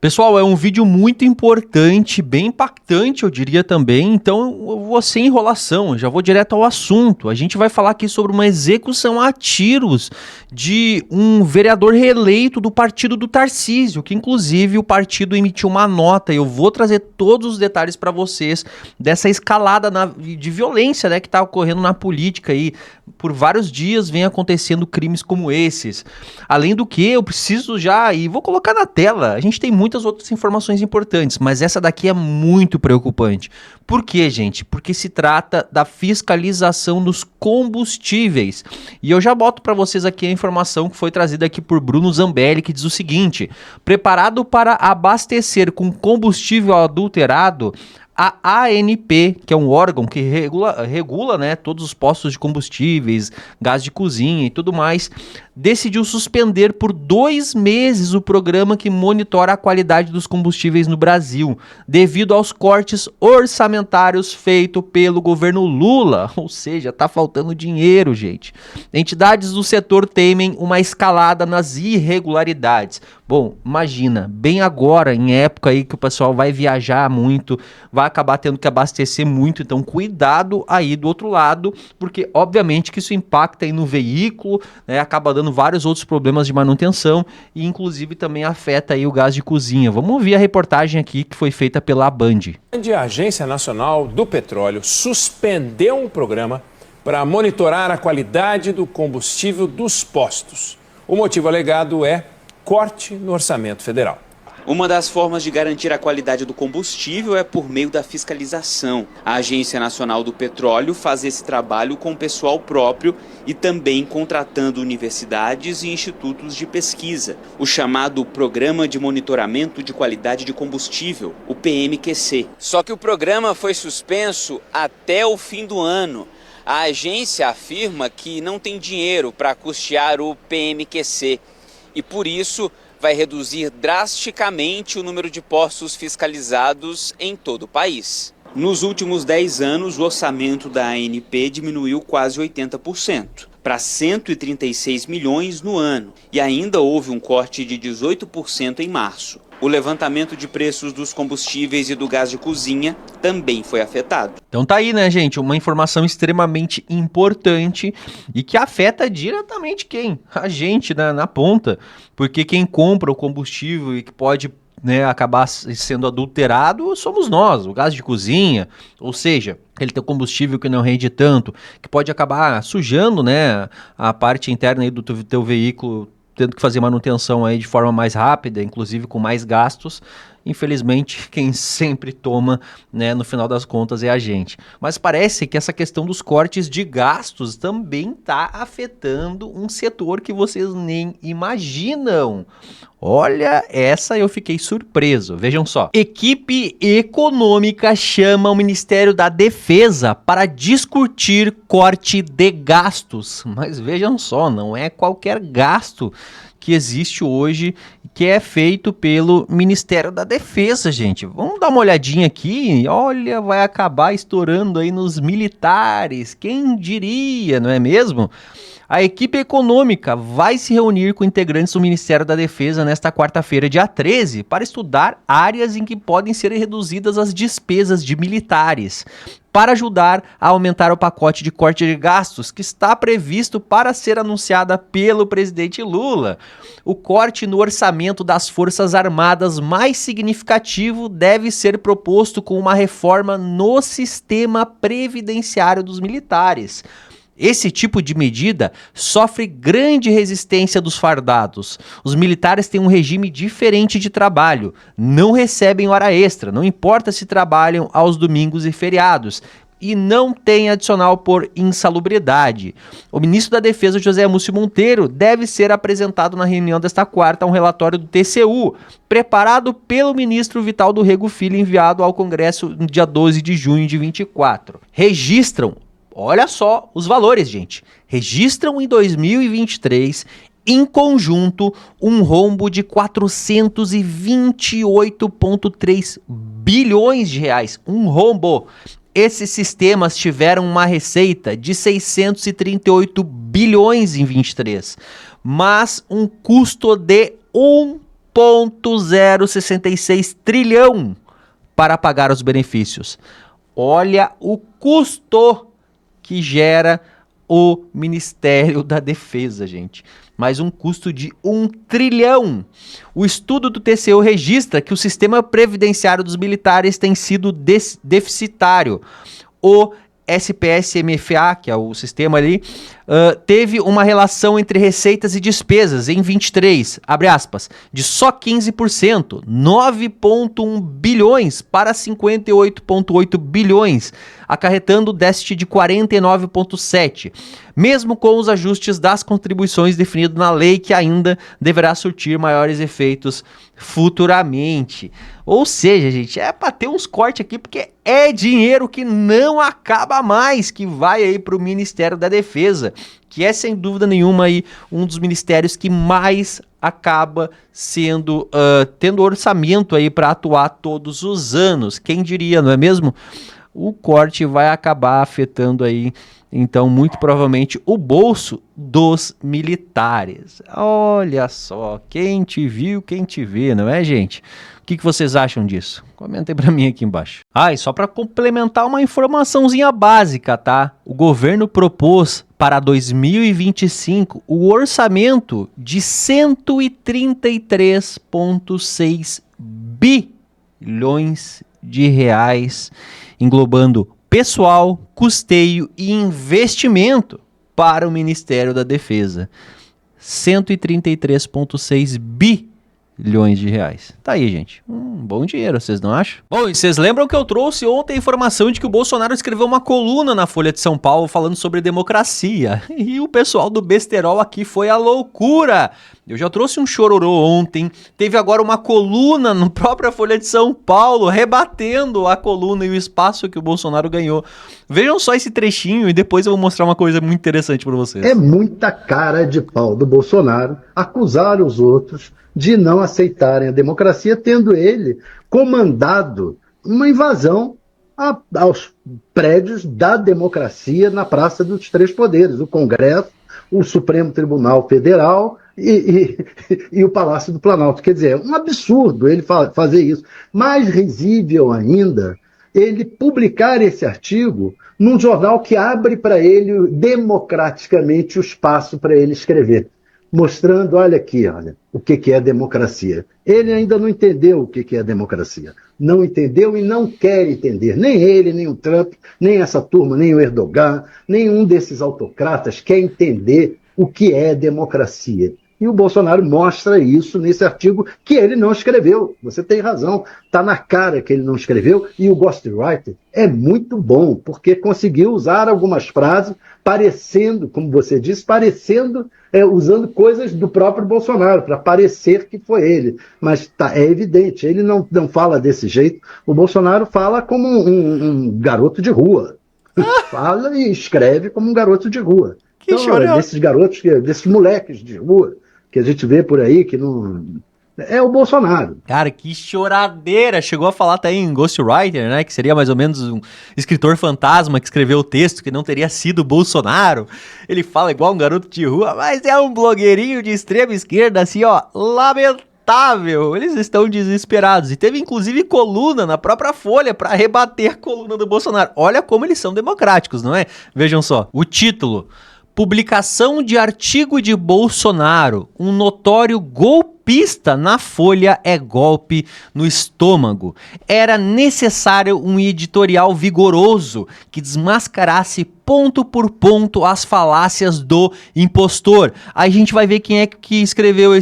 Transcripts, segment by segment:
Pessoal, é um vídeo muito importante, bem impactante, eu diria também, então eu vou sem enrolação, eu já vou direto ao assunto. A gente vai falar aqui sobre uma execução a tiros de um vereador reeleito do partido do Tarcísio, que inclusive o partido emitiu uma nota, e eu vou trazer todos os detalhes para vocês dessa escalada de violência, né, que está ocorrendo na política aí. Por vários dias vem acontecendo crimes como esses. Além do que, eu preciso já, e vou colocar na tela, a gente tem muitas outras informações importantes, mas essa daqui é muito preocupante. Por quê, gente? Porque se trata da fiscalização dos combustíveis. E eu já boto para vocês aqui a informação que foi trazida aqui por Bruno Zambelli, que diz o seguinte: preparado para abastecer com combustível adulterado, a ANP, que é um órgão que regula, né, todos os postos de combustíveis, gás de cozinha e tudo mais, decidiu suspender por 2 meses o programa que monitora a qualidade dos combustíveis no Brasil, devido aos cortes orçamentários feitos pelo governo Lula. Ou seja, tá faltando dinheiro, gente. Entidades do setor temem uma escalada nas irregularidades. Bom, imagina, bem agora, em época aí que o pessoal vai viajar muito, vai acabar tendo que abastecer muito, então cuidado aí do outro lado, porque obviamente que isso impacta aí no veículo, né, acaba dando vários outros problemas de manutenção e inclusive também afeta aí o gás de cozinha. Vamos ouvir a reportagem aqui que foi feita pela Band. A Agência Nacional do Petróleo suspendeu um programa para monitorar a qualidade do combustível dos postos. O motivo alegado é corte no orçamento federal. Uma das formas de garantir a qualidade do combustível é por meio da fiscalização. A Agência Nacional do Petróleo faz esse trabalho com pessoal próprio e também contratando universidades e institutos de pesquisa. O chamado Programa de Monitoramento de Qualidade de Combustível, o PMQC. Só que o programa foi suspenso até o fim do ano. A agência afirma que não tem dinheiro para custear o PMQC e, por isso, vai reduzir drasticamente o número de postos fiscalizados em todo o país. Nos últimos 10 anos, o orçamento da ANP diminuiu quase 80%, para 136 milhões no ano, e ainda houve um corte de 18% em março. O levantamento de preços dos combustíveis e do gás de cozinha também foi afetado. Então tá aí, né, gente? Uma informação extremamente importante e que afeta diretamente quem? A gente na ponta. Porque quem compra o combustível e que pode, né, acabar sendo adulterado somos nós, o gás de cozinha. Ou seja, ele tem combustível que não rende tanto, que pode acabar sujando, né, a parte interna aí do teu veículo, tendo que fazer manutenção aí de forma mais rápida, inclusive com mais gastos. Infelizmente, quem sempre toma, né, no final das contas é a gente. Mas parece que essa questão dos cortes de gastos também está afetando um setor que vocês nem imaginam. Olha, essa eu fiquei surpreso. Vejam só. Equipe econômica chama o Ministério da Defesa para discutir corte de gastos. Mas vejam só, não é qualquer gasto que existe hoje, que é feito pelo Ministério da Defesa, gente. Vamos dar uma olhadinha aqui. Olha, vai acabar estourando aí nos militares. Quem diria, não é mesmo? A equipe econômica vai se reunir com integrantes do Ministério da Defesa nesta quarta-feira, dia 13, para estudar áreas em que podem ser reduzidas as despesas de militares, para ajudar a aumentar o pacote de corte de gastos que está previsto para ser anunciada pelo presidente Lula. O corte no orçamento das Forças Armadas mais significativo deve ser proposto com uma reforma no sistema previdenciário dos militares. Esse tipo de medida sofre grande resistência dos fardados. Os militares têm um regime diferente de trabalho, não recebem hora extra, não importa se trabalham aos domingos e feriados, e não tem adicional por insalubridade. O ministro da Defesa, José Múcio Monteiro, deve ser apresentado na reunião desta quarta um relatório do TCU, preparado pelo ministro Vital do Rego Filho, enviado ao Congresso no dia 12 de junho de 24. Registram, olha só os valores, gente. Registram em 2023, em conjunto, um rombo de 428,3 bilhões de reais. Um rombo. Esses sistemas tiveram uma receita de 638 bilhões em 23, mas um custo de 1 1,066 trilhão para pagar os benefícios. Olha o custo que gera o Ministério da Defesa, gente. Mais um custo de 1 trilhão. O estudo do TCU registra que o sistema previdenciário dos militares tem sido deficitário. O SPS-MFA, que é o sistema ali, teve uma relação entre receitas e despesas em 23, abre aspas, de só 15%, 9,1 bilhões para 58,8 bilhões, acarretando déficit de 49,7%, mesmo com os ajustes das contribuições definidos na lei, que ainda deverá surtir maiores efeitos futuramente. Ou seja, gente, é para ter uns cortes aqui, porque é dinheiro que não acaba mais, que vai aí para o Ministério da Defesa, que é sem dúvida nenhuma aí um dos ministérios que mais acaba sendo, tendo orçamento aí para atuar todos os anos. Quem diria, não é mesmo? O corte vai acabar afetando aí, então, muito provavelmente, o bolso dos militares. Olha só, quem te viu, quem te vê, não é, gente? O que vocês acham disso? Comentem pra mim aqui embaixo. E só para complementar uma informaçãozinha básica, tá? O governo propôs para 2025 o orçamento de 133,6 bilhões de reais, englobando pessoal, custeio e investimento para o Ministério da Defesa. 133,6 bilhões de reais. Tá aí, gente. Bom dinheiro, vocês não acham? Bom, e vocês lembram que eu trouxe ontem a informação de que o Bolsonaro escreveu uma coluna na Folha de São Paulo falando sobre democracia. E o pessoal do besterol aqui foi a loucura. Eu já trouxe um chororô ontem, teve agora uma coluna na própria Folha de São Paulo, rebatendo a coluna e o espaço que o Bolsonaro ganhou. Vejam só esse trechinho e depois eu vou mostrar uma coisa muito interessante para vocês. É muita cara de pau do Bolsonaro acusar os outros de não aceitarem a democracia, tendo ele comandado uma invasão aos prédios da democracia na Praça dos Três Poderes, o Congresso, o Supremo Tribunal Federal e o Palácio do Planalto. Quer dizer, é um absurdo ele fazer isso. Mais risível ainda, ele publicar esse artigo num jornal que abre para ele democraticamente o espaço para ele escrever, mostrando, olha aqui, olha, o que é democracia. Ele ainda não entendeu o que é democracia. Não entendeu e não quer entender. Nem ele, nem o Trump, nem essa turma, nem o Erdogan, nenhum desses autocratas quer entender o que é democracia. E o Bolsonaro mostra isso nesse artigo que ele não escreveu. Você tem razão, está na cara que ele não escreveu. E o ghostwriter é muito bom, porque conseguiu usar algumas frases parecendo, como você disse, usando coisas do próprio Bolsonaro, para parecer que foi ele. Mas é evidente, ele não fala desse jeito. O Bolsonaro fala como um garoto de rua. Fala e escreve como um garoto de rua. Que então, desses garotos, desses moleques de rua, que a gente vê por aí, que não... É o Bolsonaro. Cara, que choradeira. Chegou a falar até em ghostwriter, né? Que seria mais ou menos um escritor fantasma que escreveu o texto, que não teria sido o Bolsonaro. Ele fala igual um garoto de rua, mas é um blogueirinho de extrema esquerda, assim, ó, lamentável. Eles estão desesperados. E teve, inclusive, coluna na própria Folha para rebater a coluna do Bolsonaro. Olha como eles são democráticos, não é? Vejam só. O título: publicação de artigo de Bolsonaro, um notório golpista na Folha é golpe no estômago. Era necessário um editorial vigoroso que desmascarasse ponto por ponto as falácias do impostor. Aí a gente vai ver quem é que escreveu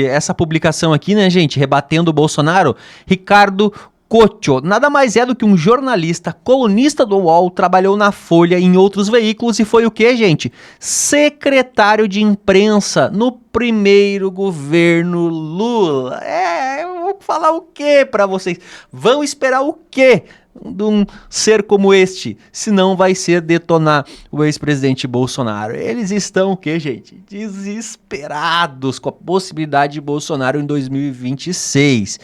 essa publicação aqui, né, gente? Rebatendo o Bolsonaro. Ricardo Couto, nada mais é do que um jornalista, colunista do UOL, trabalhou na Folha e em outros veículos e foi o que, gente? Secretário de imprensa no primeiro governo Lula. Eu vou falar o que pra vocês? Vão esperar o quê de um ser como este? Se não vai ser detonar o ex-presidente Bolsonaro. Eles estão o que, gente? Desesperados com a possibilidade de Bolsonaro em 2026.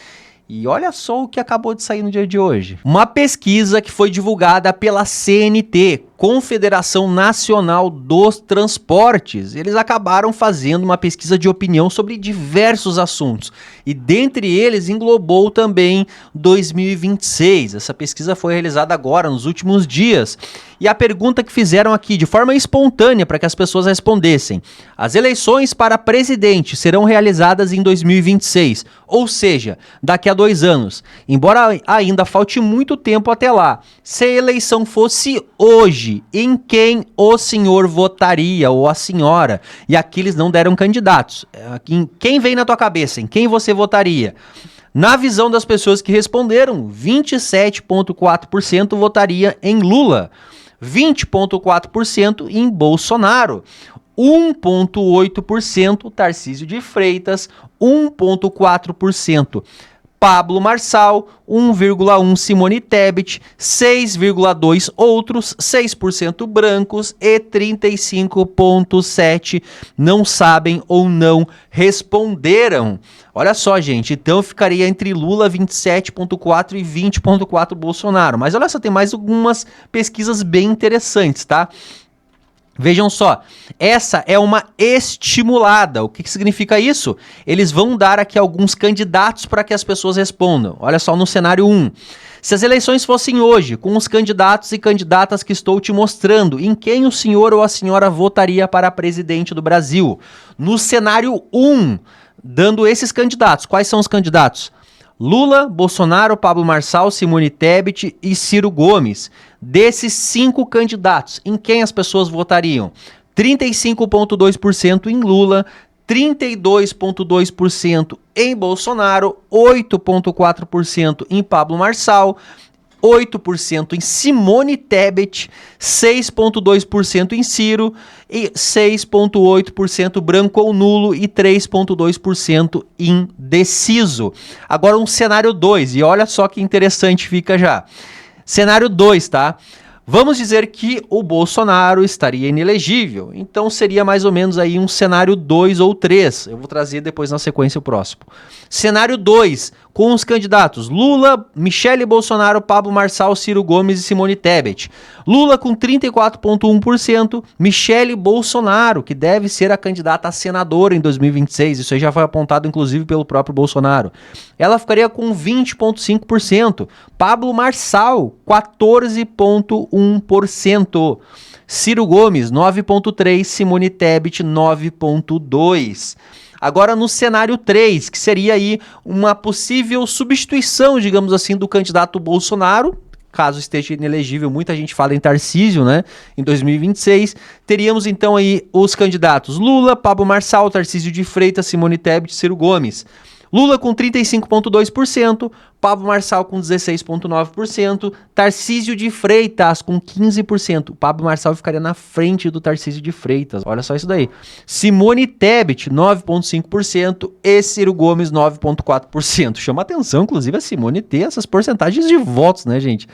E olha só o que acabou de sair no dia de hoje. Uma pesquisa que foi divulgada pela CNT Confederação Nacional dos Transportes. Eles acabaram fazendo uma pesquisa de opinião sobre diversos assuntos e dentre eles englobou também 2026. Essa pesquisa foi realizada agora, nos últimos dias. E a pergunta que fizeram aqui, de forma espontânea, para que as pessoas respondessem: as eleições para presidente serão realizadas em 2026, ou seja, daqui a 2 anos. Embora ainda falte muito tempo até lá, se a eleição fosse hoje, em quem o senhor votaria, ou a senhora? E aqui eles não deram candidatos. Quem vem na tua cabeça? Em quem você votaria? Na visão das pessoas que responderam, 27,4% votaria em Lula, 20,4% em Bolsonaro, 1,8% Tarcísio de Freitas, 1,4% Pablo Marçal, 1,1% Simone Tebet, 6,2% outros, 6% brancos e 35,7% não sabem ou não responderam. Olha só, gente, então ficaria entre Lula 27,4% e 20,4% Bolsonaro. Mas olha só, tem mais algumas pesquisas bem interessantes, tá? Vejam só, essa é uma estimulada. O que significa isso? Eles vão dar aqui alguns candidatos para que as pessoas respondam. Olha só, no cenário 1. Se as eleições fossem hoje, com os candidatos e candidatas que estou te mostrando, em quem o senhor ou a senhora votaria para presidente do Brasil? No cenário 1, dando esses candidatos. Quais são os candidatos? Lula, Bolsonaro, Pablo Marçal, Simone Tebet e Ciro Gomes. Desses 5 candidatos, em quem as pessoas votariam? 35,2% em Lula, 32,2% em Bolsonaro, 8,4% em Pablo Marçal, 8% em Simone Tebet, 6,2% em Ciro, e 6,8% branco ou nulo e 3,2% indeciso. Agora um cenário 2, e olha só que interessante fica já. Cenário 2, tá? Vamos dizer que o Bolsonaro estaria inelegível, então seria mais ou menos aí um cenário 2 ou 3. Eu vou trazer depois na sequência o próximo. Cenário 2, com os candidatos Lula, Michele Bolsonaro, Pablo Marçal, Ciro Gomes e Simone Tebet. Lula com 34,1%, Michele Bolsonaro, que deve ser a candidata a senadora em 2026, isso aí já foi apontado inclusive pelo próprio Bolsonaro. Ela ficaria com 20,5%, Pablo Marçal, 14,1%. Ciro Gomes, 9,3%, Simone Tebet, 9,2%. Agora no cenário 3, que seria aí uma possível substituição, digamos assim, do candidato Bolsonaro, caso esteja inelegível, muita gente fala em Tarcísio, né, em 2026, teríamos então aí os candidatos Lula, Pablo Marçal, Tarcísio de Freitas, Simone Tebet e Ciro Gomes. Lula com 35,2%, Pablo Marçal com 16,9%, Tarcísio de Freitas com 15%. O Pablo Marçal ficaria na frente do Tarcísio de Freitas, olha só isso daí. Simone Tebet, 9,5% e Ciro Gomes, 9,4%. Chama atenção, inclusive, a Simone ter essas porcentagens de votos, né, gente?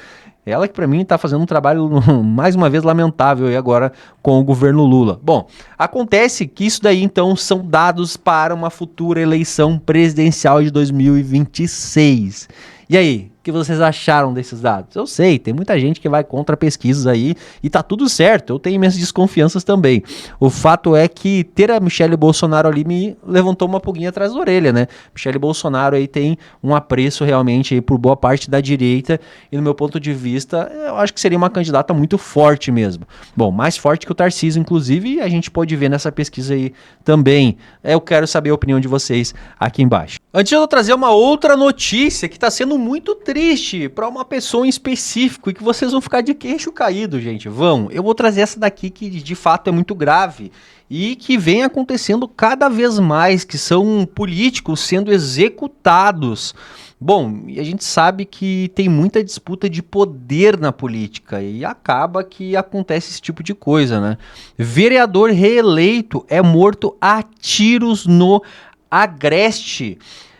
Ela que para mim está fazendo um trabalho, mais uma vez, lamentável aí agora com o governo Lula. Bom, acontece que isso daí então são dados para uma futura eleição presidencial de 2026. E aí, o que vocês acharam desses dados? Eu sei, tem muita gente que vai contra pesquisas aí e tá tudo certo, eu tenho imensas desconfianças também. O fato é que ter a Michele Bolsonaro ali me levantou uma pulguinha atrás da orelha, né? Michele Bolsonaro aí tem um apreço realmente aí por boa parte da direita e no meu ponto de vista, eu acho que seria uma candidata muito forte mesmo. Bom, mais forte que o Tarcísio, inclusive, e a gente pode ver nessa pesquisa aí também. Eu quero saber a opinião de vocês aqui embaixo. Antes de eu trazer uma outra notícia que está sendo muito triste para uma pessoa em específico e que vocês vão ficar de queixo caído, gente. Eu vou trazer essa daqui que de fato é muito grave e que vem acontecendo cada vez mais, que são políticos sendo executados. Bom, e a gente sabe que tem muita disputa de poder na política e acaba que acontece esse tipo de coisa, né? Vereador reeleito é morto a tiros no Agreste.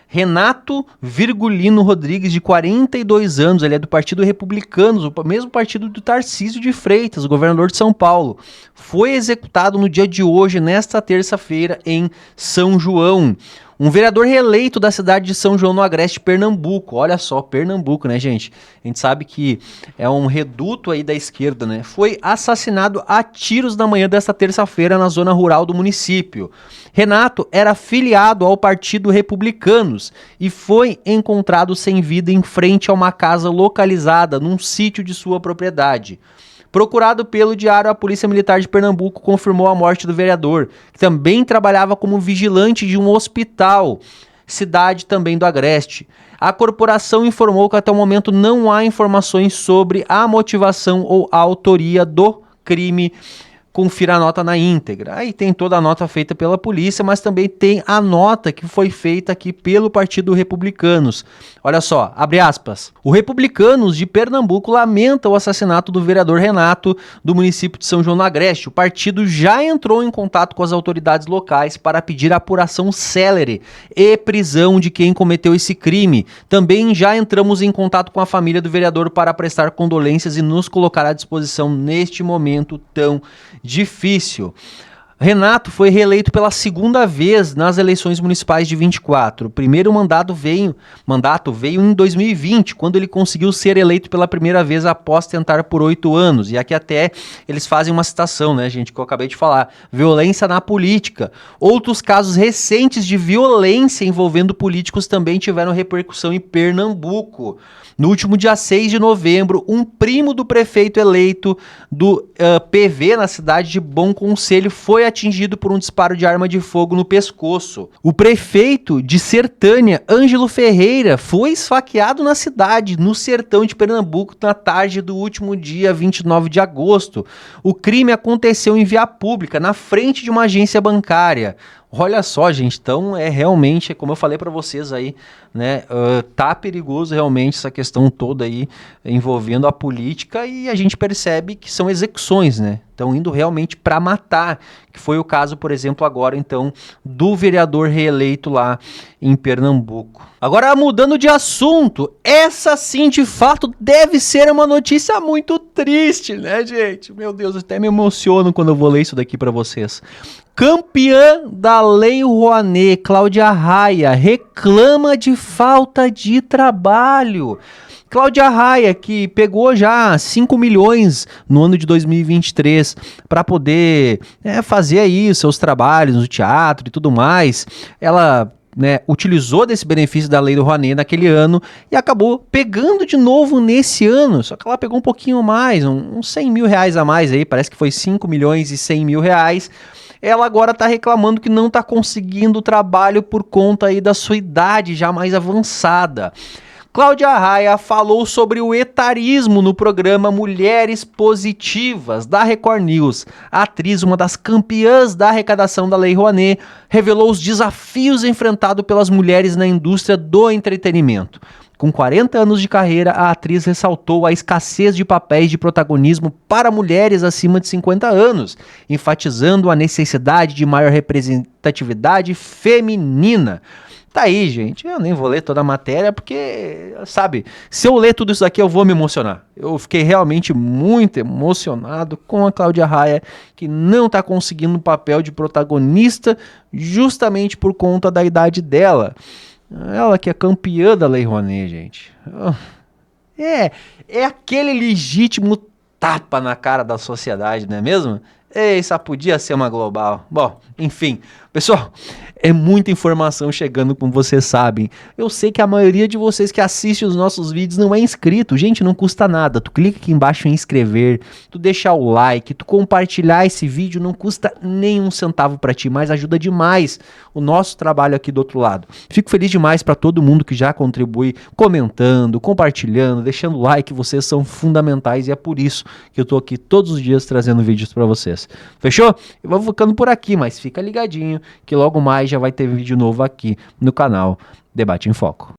Renato Virgulino Rodrigues, de 42 anos, ele é do Partido Republicano, o mesmo partido do Tarcísio de Freitas, governador de São Paulo. Foi executado no dia de hoje, nesta terça-feira, em São João. Um vereador reeleito da cidade de São João do Agreste, Pernambuco. Olha só, Pernambuco, né, gente? A gente sabe que é um reduto aí da esquerda, né? Foi assassinado a tiros na manhã desta terça-feira na zona rural do município. Renato era filiado ao Partido Republicanos e foi encontrado sem vida em frente a uma casa localizada num sítio de sua propriedade. Procurado pelo Diário, a Polícia Militar de Pernambuco confirmou a morte do vereador, que também trabalhava como vigilante de um hospital, cidade também do Agreste. A corporação informou que até o momento não há informações sobre a motivação ou a autoria do crime. Confira a nota na íntegra. Aí tem toda a nota feita pela polícia, mas também tem a nota que foi feita aqui pelo Partido Republicanos. Olha só, abre aspas. O Republicanos de Pernambuco lamenta o assassinato do vereador Renato do município de São João do Agreste. O partido já entrou em contato com as autoridades locais para pedir apuração célere e prisão de quem cometeu esse crime. Também já entramos em contato com a família do vereador para prestar condolências e nos colocar à disposição neste momento tão difícil. Renato foi reeleito pela segunda vez nas eleições municipais de 24. O primeiro mandato veio em 2020, quando ele conseguiu ser eleito pela primeira vez após tentar por 8 anos. E aqui até eles fazem uma citação, né, gente, que eu acabei de falar. Violência na política. Outros casos recentes de violência envolvendo políticos também tiveram repercussão em Pernambuco. No último dia 6 de novembro, um primo do prefeito eleito do PV na cidade de Bom Conselho foi atingido por um disparo de arma de fogo no pescoço. O prefeito de Sertânia, Ângelo Ferreira, foi esfaqueado na cidade, no sertão de Pernambuco, na tarde do último dia 29 de agosto. O crime aconteceu em via pública, na frente de uma agência bancária. Olha só, gente, então é realmente, como eu falei para vocês aí, né, tá perigoso realmente essa questão toda aí envolvendo a política e a gente percebe que são execuções, né, estão indo realmente para matar, que foi o caso, por exemplo, agora então, do vereador reeleito lá em Pernambuco. Agora, mudando de assunto, essa sim, de fato, deve ser uma notícia muito triste, né, gente? Meu Deus, eu até me emociono quando eu vou ler isso daqui para vocês. Campeã da Lei Rouanet, Cláudia Raia, reclama de falta de trabalho. Cláudia Raia, que pegou já 5 milhões no ano de 2023 para poder fazer aí os seus trabalhos no teatro e tudo mais, ela utilizou desse benefício da Lei do Rouanet naquele ano e acabou pegando de novo nesse ano, só que ela pegou um pouquinho mais, uns 100 mil reais a mais aí, parece que foi 5 milhões e 100 mil reais. Ela agora está reclamando que não está conseguindo trabalho por conta aí da sua idade já mais avançada. Cláudia Raia falou sobre o etarismo no programa Mulheres Positivas da Record News. A atriz, uma das campeãs da arrecadação da Lei Rouanet, revelou os desafios enfrentados pelas mulheres na indústria do entretenimento. Com 40 anos de carreira, a atriz ressaltou a escassez de papéis de protagonismo para mulheres acima de 50 anos, enfatizando a necessidade de maior representatividade feminina. Tá aí, gente, eu nem vou ler toda a matéria porque, sabe, se eu ler tudo isso aqui eu vou me emocionar. Eu fiquei realmente muito emocionado com a Cláudia Raia, que não tá conseguindo o papel de protagonista justamente por conta da idade dela. Ela que é campeã da Lei Rouanet, gente. É aquele legítimo tapa na cara da sociedade, não é mesmo? Essa podia ser uma global. Bom, enfim, pessoal, é muita informação chegando, como vocês sabem. Eu sei que a maioria de vocês que assistem os nossos vídeos não é inscrito. Gente, não custa nada. Tu clica aqui embaixo em inscrever, tu deixar o like, tu compartilhar esse vídeo, não custa nenhum centavo pra ti, mas ajuda demais o nosso trabalho aqui do outro lado. Fico feliz demais pra todo mundo que já contribui comentando, compartilhando, deixando like. Vocês são fundamentais e é por isso que eu tô aqui todos os dias trazendo vídeos pra vocês. Fechou? Eu vou ficando por aqui, mas fica ligadinho que logo mais já vai ter vídeo novo aqui no canal Debate em Foco.